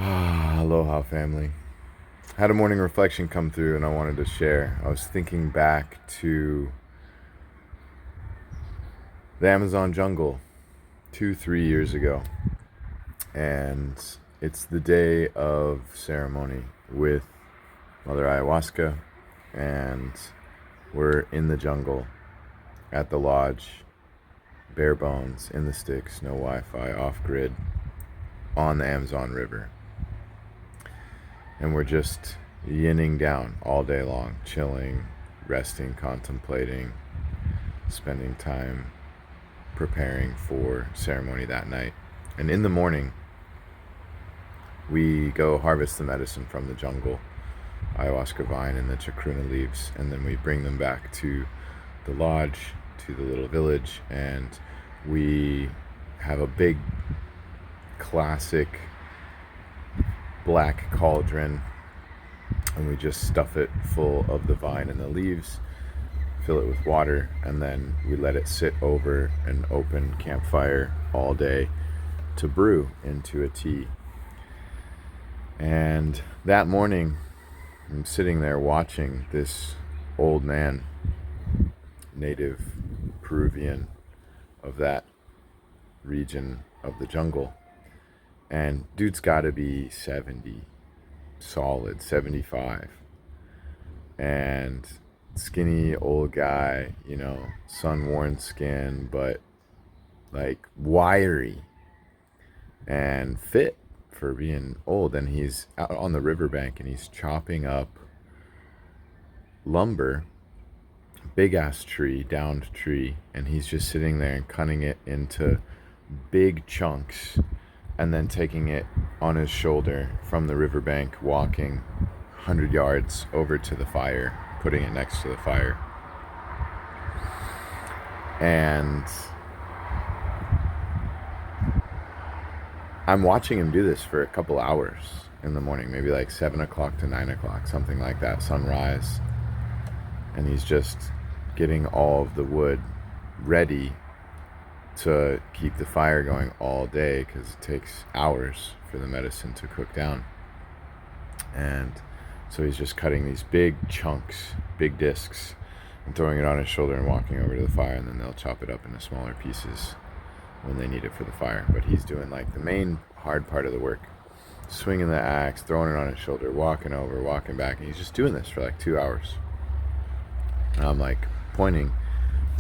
Aloha, family. Had a morning reflection come through and I wanted to share. I was thinking back to the Amazon jungle 3 years ago, and it's the day of ceremony with Mother Ayahuasca, and we're in the jungle at the lodge, bare bones, in the sticks, no Wi Fi, off grid, on the Amazon River. And we're just yinning down all day long, chilling, resting, contemplating, spending time preparing for ceremony that night. And in the morning, we go harvest the medicine from the jungle, ayahuasca vine and the chacruna leaves, and then we bring them back to the lodge, to the little village, and we have a big classic black cauldron, and we just stuff it full of the vine and the leaves, fill it with water, and then we let it sit over an open campfire all day to brew into a tea. And that morning, I'm sitting there watching this old man, native Peruvian of that region of the jungle, and dude's gotta be 70, solid 75, and skinny old guy, sun-worn skin, but like wiry and fit for being old. And he's out on the riverbank and he's chopping up lumber, big ass tree, downed tree, and he's just sitting there and cutting it into big chunks and then taking it on his shoulder from the riverbank, walking 100 yards over to the fire, putting it next to the fire. And I'm watching him do this for a couple hours in the morning, maybe like 7 o'clock to 9 o'clock, something like that, sunrise. And he's just getting all of the wood ready to keep the fire going all day, because it takes hours for the medicine to cook down. And so he's just cutting these big chunks, big discs, and throwing it on his shoulder and walking over to the fire, and then they'll chop it up into smaller pieces when they need it for the fire. But he's doing like the main hard part of the work, swinging the axe, throwing it on his shoulder, walking over, walking back, and he's just doing this for like 2 hours. And I'm like pointing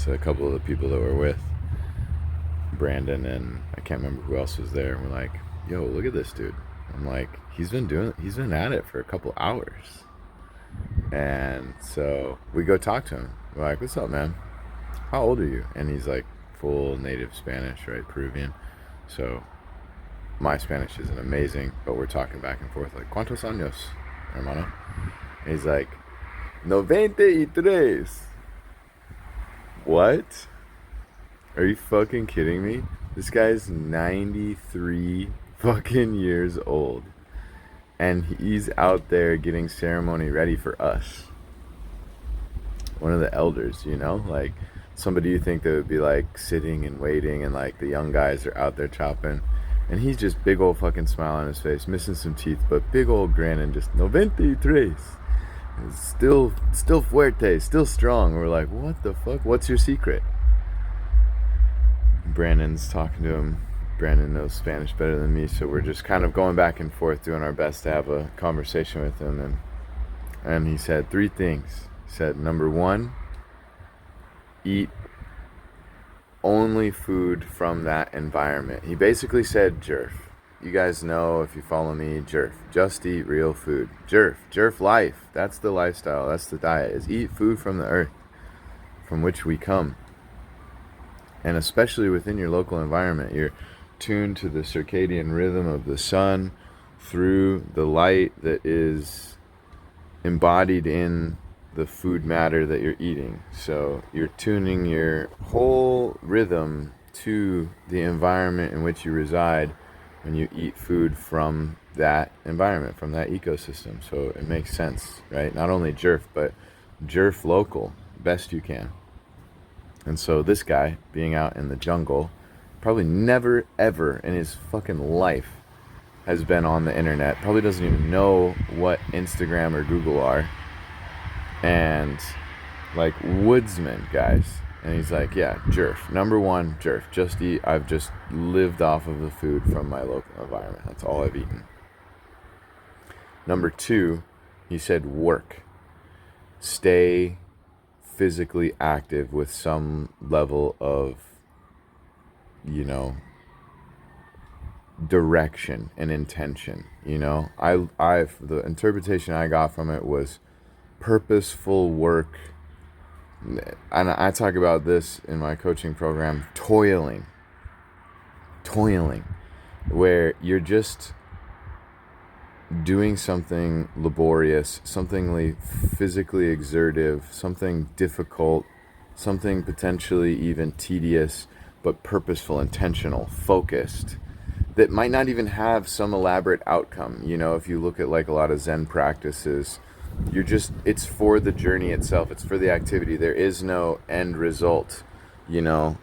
to a couple of the people that we're with, Brandon, and I can't remember who else was there. And we're like, yo, look at this dude. I'm like, he's been at it for a couple hours. And so we go talk to him. We're like, what's up, man? How old are you? And he's like full native Spanish, right? Peruvian. So my Spanish isn't amazing, but we're talking back and forth like, ¿Cuántos años, hermano? And he's like, 93. What? Are you fucking kidding me? This guy's 93 fucking years old. And he's out there getting ceremony ready for us. One of the elders, like somebody you think that would be like sitting and waiting, and like the young guys are out there chopping. And he's just big old fucking smile on his face, missing some teeth, but big old grin, and just 93. Still fuerte, still strong. We're like, what the fuck? What's your secret? Brandon's talking to him. Brandon knows Spanish better than me, so we're just kind of going back and forth, doing our best to have a conversation with him. And he said 3 things. He said, number 1, eat only food from that environment. He basically said jerf. You guys know, if you follow me, jerf. Just eat real food. Jerf life. That's the lifestyle. That's the diet, is eat food from the earth from which we come. And especially within your local environment, you're tuned to the circadian rhythm of the sun through the light that is embodied in the food matter that you're eating. So you're tuning your whole rhythm to the environment in which you reside when you eat food from that environment, from that ecosystem. So it makes sense, right? Not only jerf, but jerf local, best you can. And so this guy, being out in the jungle, probably never ever in his fucking life has been on the internet, probably doesn't even know what Instagram or Google are, and like woodsman guys. And he's like, yeah, jerf. Number one, jerf. Just eat. I've just lived off of the food from my local environment. That's all I've eaten. Number two, he said work. Stay physically active with some level of, direction and intention. The interpretation I got from it was purposeful work. And I talk about this in my coaching program, toiling, where you're just doing something laborious, something physically exertive, something difficult, something potentially even tedious, but purposeful, intentional, focused, that might not even have some elaborate outcome. If you look at like a lot of Zen practices, it's for the journey itself, it's for the activity. There is no end result. There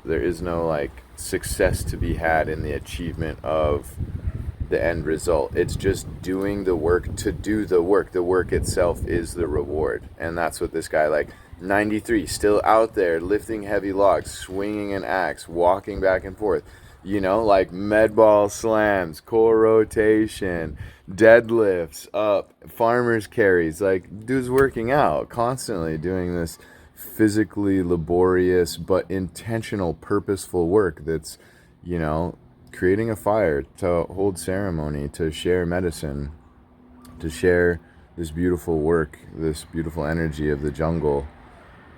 is no like success to be had in the achievement of the end result. It's just doing the work to do the work. The work itself is the reward. And that's what this guy, like 93, still out there lifting heavy logs, swinging an axe, walking back and forth, like med ball slams, core rotation, deadlifts up, farmer's carries. Like, dude's working out constantly, doing this physically laborious but intentional, purposeful work that's, creating a fire, to hold ceremony, to share medicine, to share this beautiful work, this beautiful energy of the jungle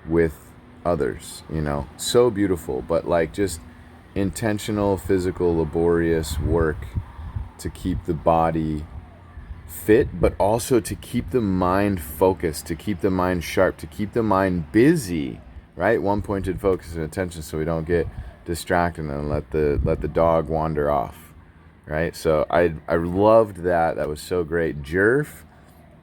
with others. So beautiful, but like just intentional, physical, laborious work to keep the body fit, but also to keep the mind focused, to keep the mind sharp, to keep the mind busy, right? One pointed focus and attention, so we don't get distracted and let the dog wander off, right? So I loved that. That was so great. Jerf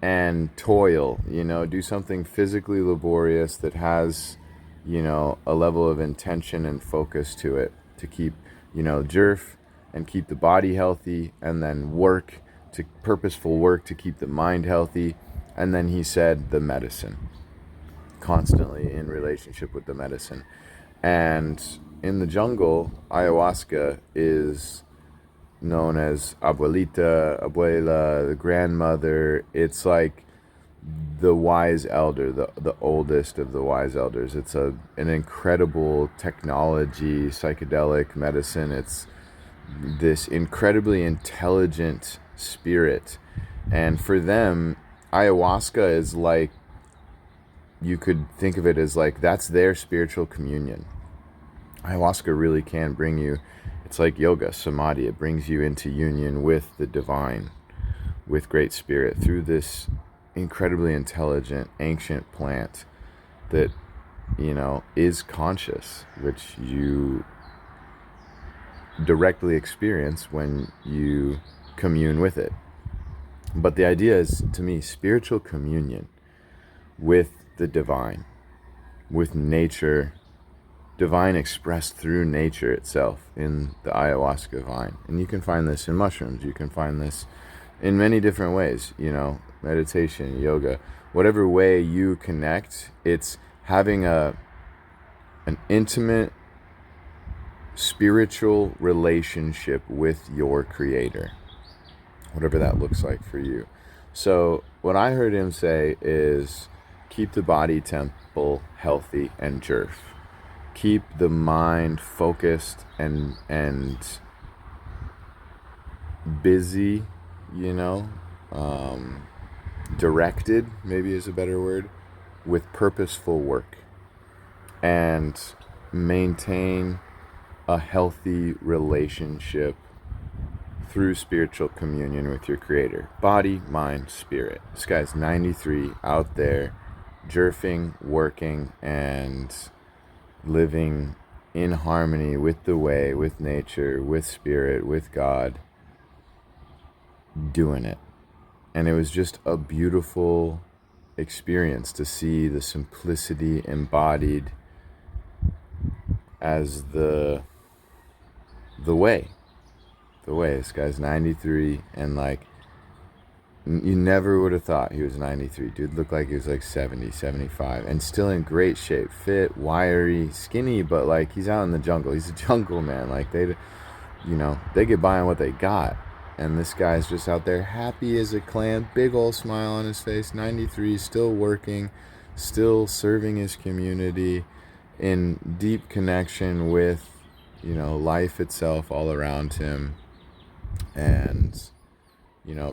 and toil, do something physically laborious that has, a level of intention and focus to it, to keep, jerf and keep the body healthy, and then work, to purposeful work to keep the mind healthy. And then he said the medicine, constantly in relationship with the medicine. And in the jungle, ayahuasca is known as abuelita, abuela, the grandmother. It's like the wise elder, the oldest of the wise elders. It's an incredible technology, psychedelic medicine. It's this incredibly intelligent spirit. And for them, ayahuasca is like, you could think of it as like, that's their spiritual communion. Ayahuasca really can bring you, it's like yoga, samadhi. It brings you into union with the divine, with Great Spirit, through this incredibly intelligent, ancient plant that, is conscious, which you directly experience when you commune with it. But the idea is, to me, spiritual communion with the divine, with nature, divine expressed through nature itself in the ayahuasca vine. And you can find this in mushrooms. You can find this in many different ways, meditation, yoga, whatever way you connect. It's having an intimate spiritual relationship with your creator, whatever that looks like for you. So what I heard him say is, keep the body temple healthy and jerf. Keep the mind focused and busy, directed, maybe is a better word, with purposeful work, and maintain a healthy relationship through spiritual communion with your creator. Body, mind, spirit. This guy's 93, out there, jerfing, working, and living in harmony with the way, with nature, with spirit, with God, doing it. And it was just a beautiful experience to see the simplicity embodied as the way. the way. This guy's 93, and like, you never would have thought he was 93. Dude looked like he was like 70, 75, and still in great shape, fit, wiry, skinny, but like he's out in the jungle. He's a jungle man. Like they get by on what they got. And this guy's just out there happy as a clam, big old smile on his face, 93, still working, still serving his community, in deep connection with, life itself all around him. And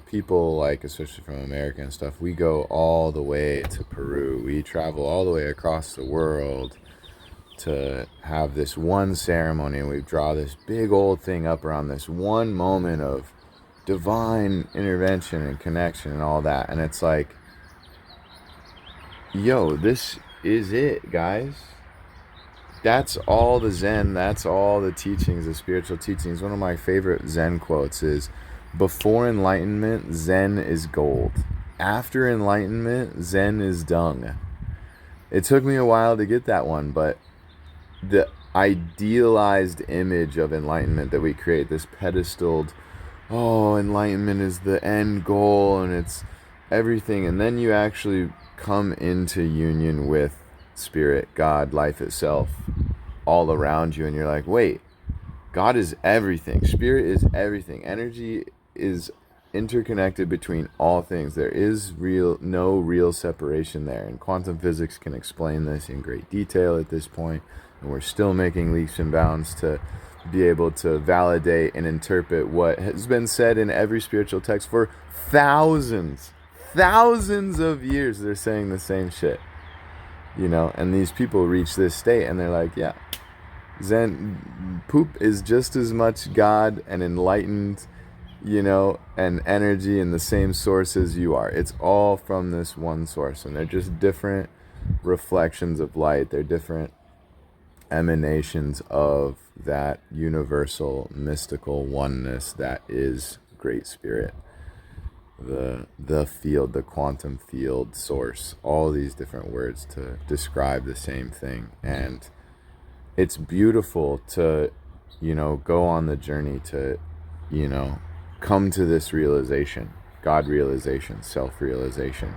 people, like, especially from America and stuff, we go all the way to Peru. We travel all the way across the world to have this one ceremony, and we draw this big old thing up around this one moment of divine intervention and connection and all that. And it's like, yo, this is it, guys. That's all the Zen, that's all the teachings, the spiritual teachings. One of my favorite Zen quotes is, before enlightenment, Zen is gold. After enlightenment, Zen is dung. It took me a while to get that one, but the idealized image of enlightenment that we create, this pedestaled, oh, enlightenment is the end goal and it's everything. And then you actually come into union with spirit, God, life itself, all around you. And you're like, wait, God is everything. Spirit is everything. Energy is interconnected between all things. There is no real separation there. And quantum physics can explain this in great detail at this point. And we're still making leaps and bounds to be able to validate and interpret what has been said in every spiritual text for thousands of years. They're saying the same shit, and these people reach this state and they're like, yeah, Zen poop is just as much God and enlightened, and energy in the same source as you are. It's all from this one source, and they're just different reflections of light. They're different emanations of that universal mystical oneness that is Great Spirit, the field, the quantum field, source, all these different words to describe the same thing. And it's beautiful to go on the journey to come to this realization, God realization, self-realization.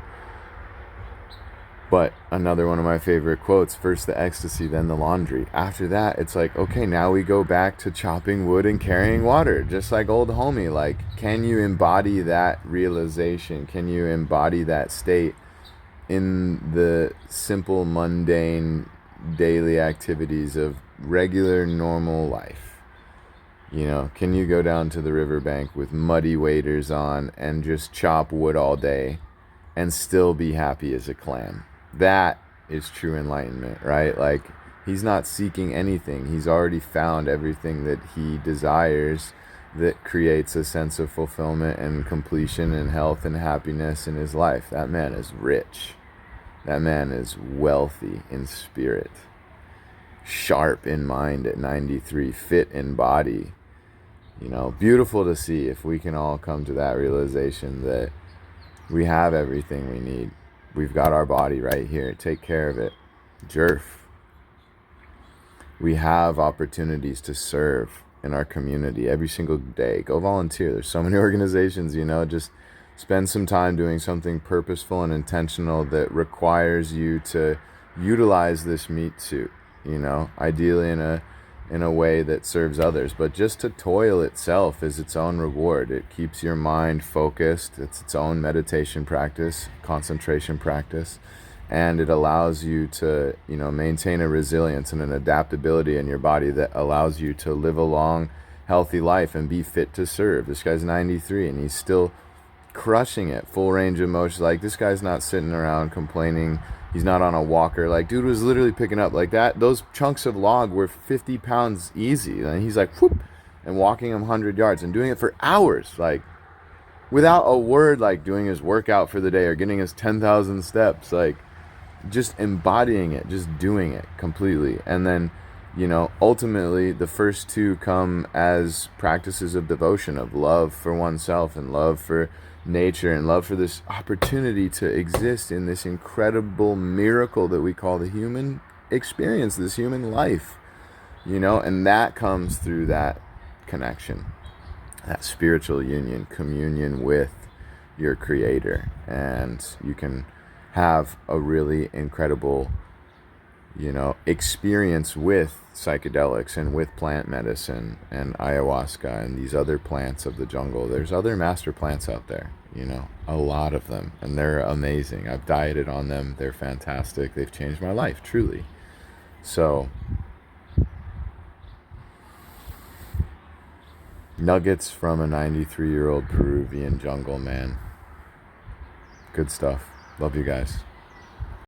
But another one of my favorite quotes, first the ecstasy, then the laundry. After that, it's like, okay, now we go back to chopping wood and carrying water, just like old homie. Like, can you embody that realization? Can you embody that state in the simple, mundane, daily activities of regular, normal life? Can you go down to the riverbank with muddy waders on and just chop wood all day and still be happy as a clam? That is true enlightenment, right? Like, he's not seeking anything. He's already found everything that he desires that creates a sense of fulfillment and completion and health and happiness in his life. That man is rich. That man is wealthy in spirit, sharp in mind at 93, fit in body. Beautiful to see if we can all come to that realization that we have everything we need. We've got our body right here. Take care of it. Jerf. We have opportunities to serve in our community every single day. Go volunteer. There's so many organizations, just spend some time doing something purposeful and intentional that requires you to utilize this meat suit, ideally in a way that serves others. But just to toil itself is its own reward. It keeps your mind focused. It's its own meditation practice, concentration practice, and it allows you to maintain a resilience and an adaptability in your body that allows you to live a long, healthy life and be fit to serve. This guy's 93 and he's still crushing it, full range of motion. Like, this guy's not sitting around complaining. He's not on a walker. Like, dude was literally picking up like that. Those chunks of log were 50 pounds easy. And he's like, whoop, and walking them 100 yards and doing it for hours, like without a word, like doing his workout for the day or getting his 10,000 steps, like just embodying it, just doing it completely. And then, ultimately the first two come as practices of devotion, of love for oneself and love for nature and love for this opportunity to exist in this incredible miracle that we call the human experience, this human life, and that comes through that connection. that spiritual union, communion with your creator. And you can have a really incredible, experience with psychedelics and with plant medicine and ayahuasca and these other plants of the jungle. There's other master plants out there, a lot of them, and they're amazing. I've dieted on them. They're fantastic. They've changed my life, truly. So, nuggets from a 93-year-old Peruvian jungle, man. Good stuff. Love you guys.